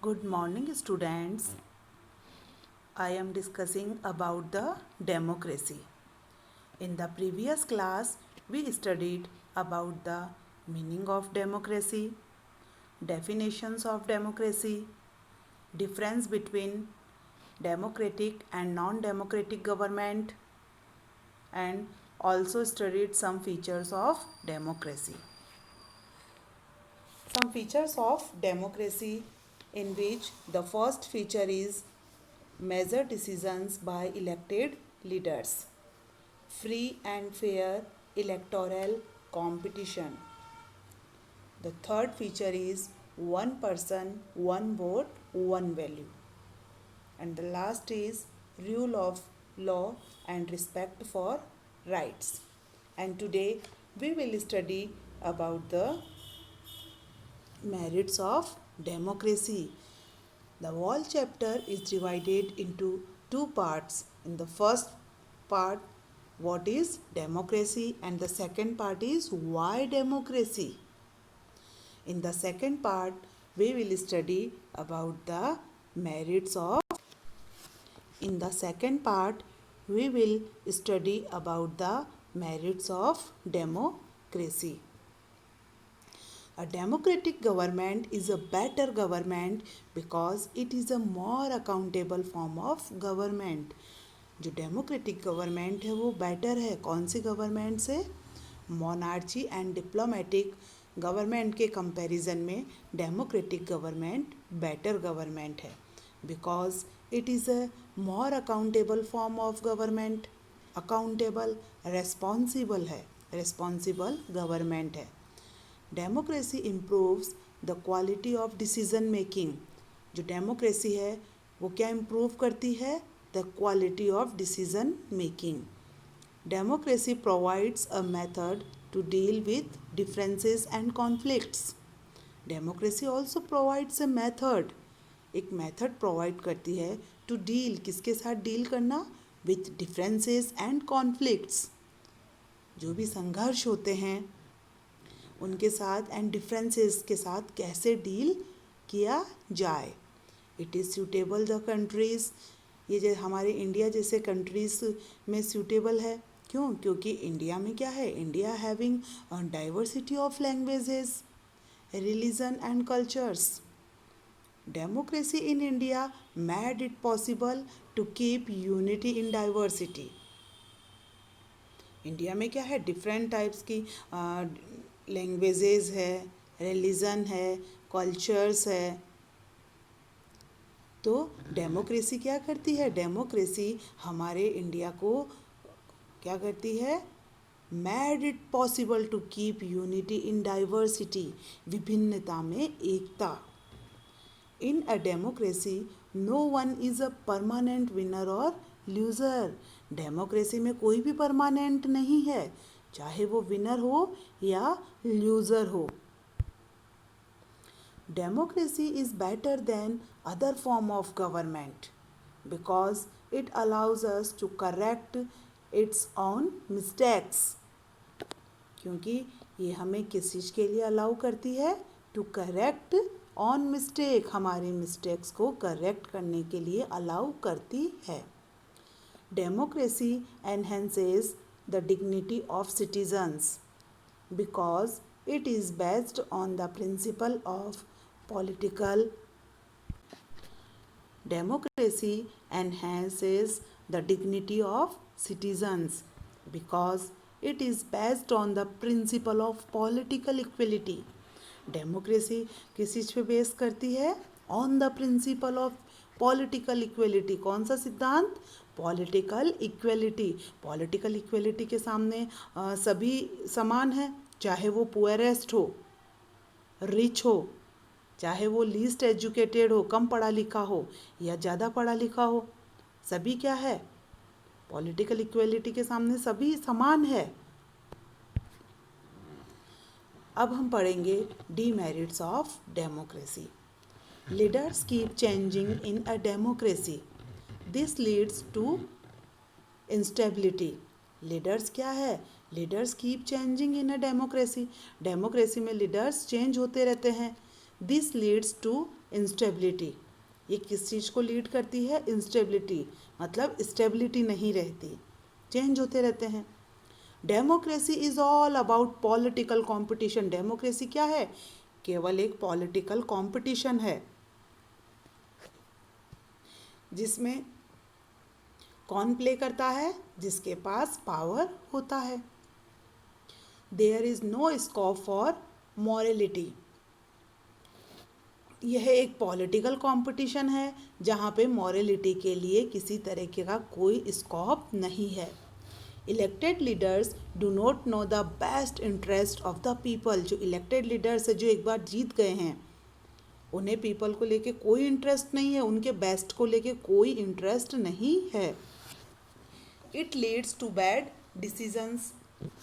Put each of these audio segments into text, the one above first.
Good morning, students. I am discussing about the democracy. In the previous class, we studied about the meaning of democracy, definitions of democracy, difference between democratic and non-democratic government, and also studied some features of democracy. Some features of democracy, in which the first feature is measure decisions by elected leaders, free and fair electoral competition. The third feature is one person, one vote, one value. And the last is rule of law and respect for rights. And today we will study about the merits of democracy. The whole chapter is divided into two parts. In the first part, what is democracy, and the second part is why democracy. In the second part, we will study about the merits of. In the second part, we will study about the merits of democracy. A democratic government is a better government because it is a more accountable form of government. जो democratic government है वो better है कौन सी government से? Monarchy and diplomatic government के comparison में democratic government better government है because it is a more accountable form of government. Accountable responsible है, रेस्पॉन्सिबल गवर्नमेंट है. Democracy improves the quality of decision making. जो डेमोक्रेसी है वो क्या इम्प्रूव करती है? The quality of decision making. Democracy provides a method to deal with differences and conflicts. Democracy also provides a method, एक method provide करती है to deal, किसके साथ डील करना? With differences and conflicts. जो भी संघर्ष होते हैं उनके साथ एंड डिफरेंसेस के साथ कैसे डील किया जाए. It is suitable the countries. ये जो हमारे इंडिया जैसे कंट्रीज़ में सूटेबल है. क्यों? क्योंकि इंडिया में क्या है? India having diversity of languages, religion and cultures. Democracy in India made it possible to keep unity in diversity. India में क्या है? डिफरेंट टाइप्स की लैंग्वेजेस है, रिलीजन है, कल्चर्स है. तो डेमोक्रेसी क्या करती है? डेमोक्रेसी हमारे इंडिया को क्या करती है? Made it possible to keep unity in diversity. विभिन्नता में एकता. In a democracy no one is a permanent winner और लूज़र. डेमोक्रेसी में कोई भी परमानेंट नहीं है, चाहे वो विनर हो या लूज़र हो. Democracy is better than other form of government because it allows us to correct its on mistakes. क्योंकि ये हमें किस चीज़ के लिए अलाउ करती है? To correct on mistake. हमारे मिस्टेक्स को करेक्ट करने के लिए अलाउ करती है. Democracy enhances the dignity of citizens because it is based on the principle of political. Democracy enhances the dignity of citizens because it is based on the principle of political equality. Democracy किस चीज़ पे base करती है? On the principle of political equality. कौन सा सिद्धांत? Political equality. Political equality के सामने सभी समान हैं, चाहे वो पुअरेस्ट हो, रिच हो, चाहे वो लीस्ट एजुकेटेड हो, कम पढ़ा लिखा हो, या ज़्यादा पढ़ा लिखा हो. सभी क्या है? पॉलिटिकल इक्वलिटी के सामने सभी समान है. अब हम पढ़ेंगे demerits of democracy. Leaders keep changing in a democracy. This leads to instability. Leaders क्या है? Leaders keep changing in a democracy. Democracy में लीडर्स चेंज होते रहते हैं. This leads to instability. ये किस चीज़ को लीड करती है? इंस्टेबिलिटी, मतलब स्टेबिलिटी नहीं रहती, चेंज होते रहते हैं। Democracy is all about political competition. Democracy क्या है? केवल एक पॉलिटिकल कंपटीशन है, जिसमें कौन प्ले करता है? जिसके पास पावर होता है। There is no scope for morality. यह एक पॉलिटिकल कंपटीशन है जहाँ पे मॉरलिटी के लिए किसी तरीके का कोई स्कोप नहीं है। Elected leaders do not know the best interest of the people. जो इलेक्टेड लीडर्स है, जो एक बार जीत गए हैं, उन्हें पीपल को लेके कोई इंटरेस्ट नहीं है, उनके बेस्ट को लेके कोई इंटरेस्ट नहीं है। It leads to bad decisions.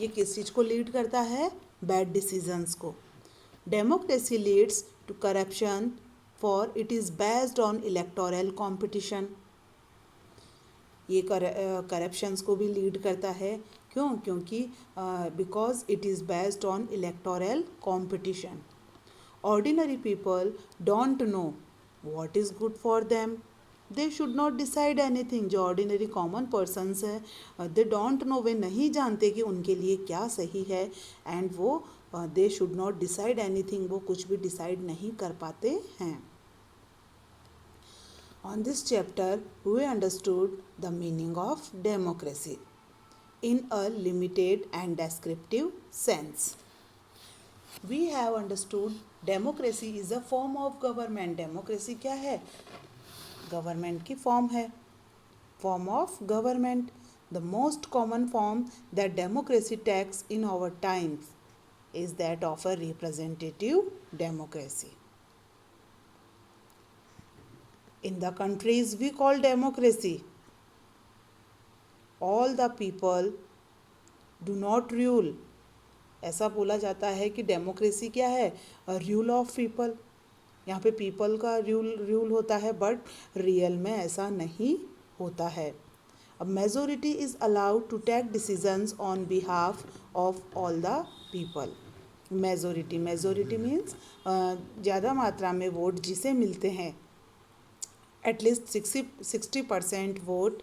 ये किस चीज़ को लीड करता है? बैड डिसीजंस को। Democracy leads to corruption for it is based on electoral competition. ये करप्शंस को भी लीड करता है। क्यों? क्योंकि because it is based on electoral competition. Ordinary people don't know what is good for them. They should not decide anything. जो ordinary common persons है, they don't know, वे नहीं जानते कि उनके लिए क्या सही है, एंड वो दे शुड नॉट डिसाइड एनीथिंग, वो कुछ भी डिसाइड नहीं कर पाते हैं। On this chapter, we understood the meaning of democracy in a limited and descriptive sense. We have understood democracy is a form of government. Democracy क्या है? गवर्नमेंट की फॉर्म है, form of government. The most common form that democracy takes in our times is that of a representative democracy. In the countries we call democracy, all the people do not rule. ऐसा बोला जाता है कि democracy क्या है? Rule of people. यहाँ पे people का रूल होता है, बट रियल में ऐसा नहीं होता है। अब majority is allowed to take decisions on behalf of all the people. Majority means ज़्यादा मात्रा में वोट जिसे मिलते हैं, एटलीस्ट 60% वोट,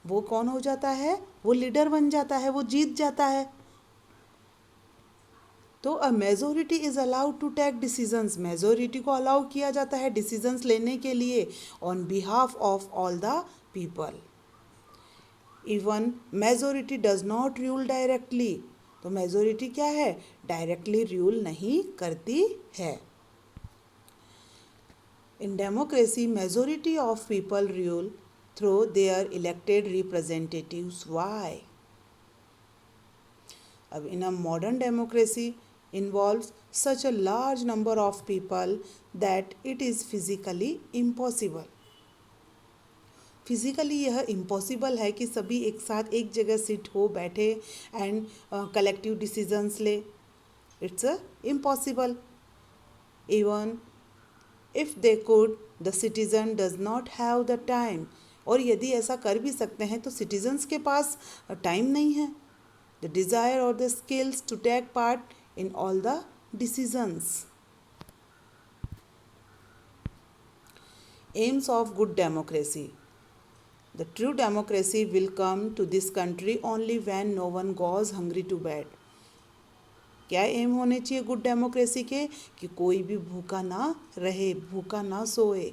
वो कौन हो जाता है? वो लीडर बन जाता है, वो जीत जाता है। तो a majority is allowed to take decisions. Majority को अलाउ किया जाता है डिसीजंस लेने के लिए on behalf of all the people. Even majority does not rule directly. तो मेजोरिटी क्या है? डायरेक्टली रूल नहीं करती है। In democracy, majority of people rule through their elected representatives. Why? अब in a modern democracy involves such a large number of people that it is physically impossible. Physically यह impossible है कि सभी एक साथ एक जगह सिट हो, बैठे एंड कलेक्टिव डिसीजंस ले। It's impossible. Even if they could, the citizen does not have the time. और यदि ऐसा कर भी सकते हैं तो सिटीजन्स के पास टाइम नहीं है, द डिज़ायर और the skills to take part in all the decisions. Aims of good democracy. The true democracy will come to this country only when no one goes hungry to bed. क्या aim होने चाहिए good democracy के? कि कोई भी भूखा ना रहे, भूखा ना सोए।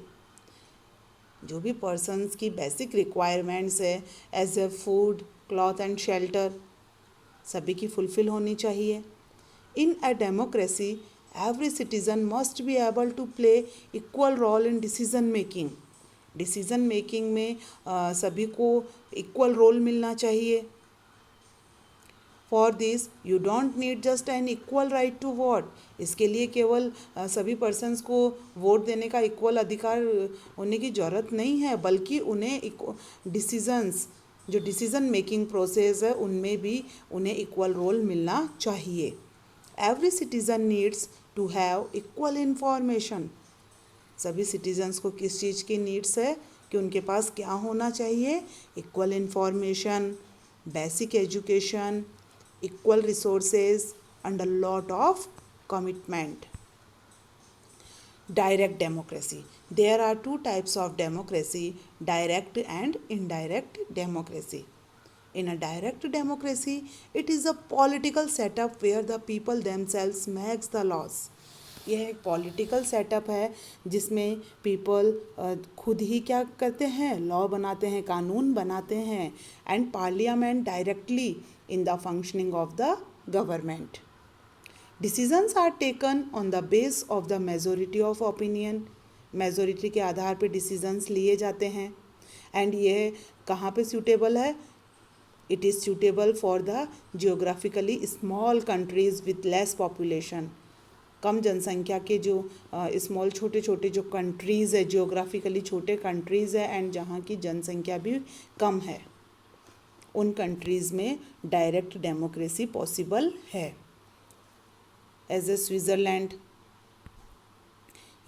जो भी पर्सन्स की बेसिक रिक्वायरमेंट्स है as a food, cloth and shelter, सभी की फुलफिल होनी चाहिए। In a democracy every citizen must be able to play equal role in decision making. Decision making में सभी को इक्वल रोल मिलना चाहिए। For this you don't need just an equal right to vote. इसके लिए केवल सभी पर्सन्स को वोट देने का इक्वल अधिकार होने की ज़रूरत नहीं है, बल्कि उन्हें डिसीजंस, जो डिसीजन मेकिंग प्रोसेस है, उनमें भी उन्हें इक्वल रोल मिलना चाहिए। Every citizen needs to have equal information. सभी सिटीजन्स को किस चीज़ की नीड्स है? कि उनके पास क्या होना चाहिए? Equal information, basic education, equal resources and a lot of commitment. direct democracy. There are two types of democracy, direct and indirect democracy. In a direct democracy, it is a political setup where the people themselves makes the laws. यह एक political setup है जिसमें people खुद ही क्या करते हैं, law बनाते हैं, कानून बनाते हैं, and parliament directly in the functioning of the government. Decisions are taken on the base of the majority of opinion. Majority के आधार पे डिसीजंस लिए जाते हैं. एंड ये कहाँ पे सूटेबल है? It is suitable for the geographically small countries with less population. कम जनसंख्या के जो स्मॉल छोटे छोटे जो कंट्रीज़ है, जियोग्राफिकली छोटे कंट्रीज़ है, एंड जहाँ की जनसंख्या भी कम है, उन कंट्रीज़ में डायरेक्ट डेमोक्रेसी पॉसिबल है. एज ए स्विट्ज़रलैंड,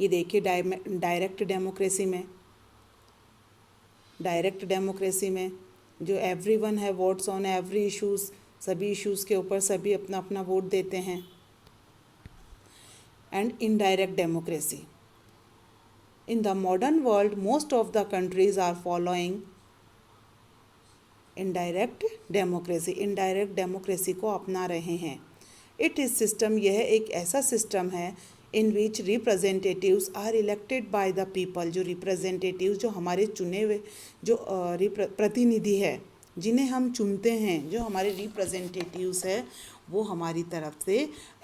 ये देखिए डायरेक्ट डेमोक्रेसी में जो एवरीवन है वोट्स ऑन एवरी इश्यूज़, सभी इश्यूज़ के ऊपर सभी अपना अपना वोट देते हैं. And indirect democracy, in the modern world most of the countries are following indirect democracy को अपना रहे हैं. इट इज सिस्टम, यह एक ऐसा सिस्टम है in which representatives are elected by the people. जो रिप्रेजेंटेटिव्स, जो हमारे चुने हुए जो प्रतिनिधि है, जिन्हें हम चुनते हैं, जो हमारे रिप्रेजेंटेटिव्स है, वो हमारी तरफ से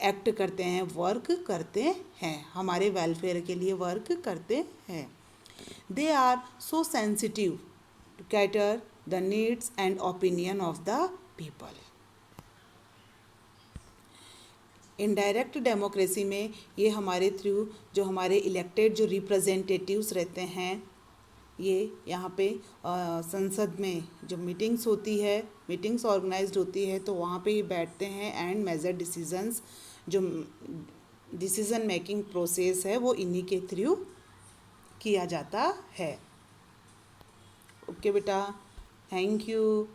एक्ट करते हैं, वर्क करते हैं, हमारे वेलफेयर के लिए वर्क करते हैं. They are so sensitive to cater the needs and opinion of the people. Indirect democracy में ये हमारे थ्रू जो हमारे इलेक्टेड जो रिप्रेजेंटेटिव्स रहते हैं, ये यहाँ पे संसद में जो मीटिंग्स होती है, मीटिंग्स ऑर्गेनाइज्ड होती है, तो वहाँ पे ही बैठते हैं एंड मेजर डिसीजंस, जो डिसीजन मेकिंग प्रोसेस है वो इन्हीं के थ्रू किया जाता है. ओके बेटा, थैंक यू.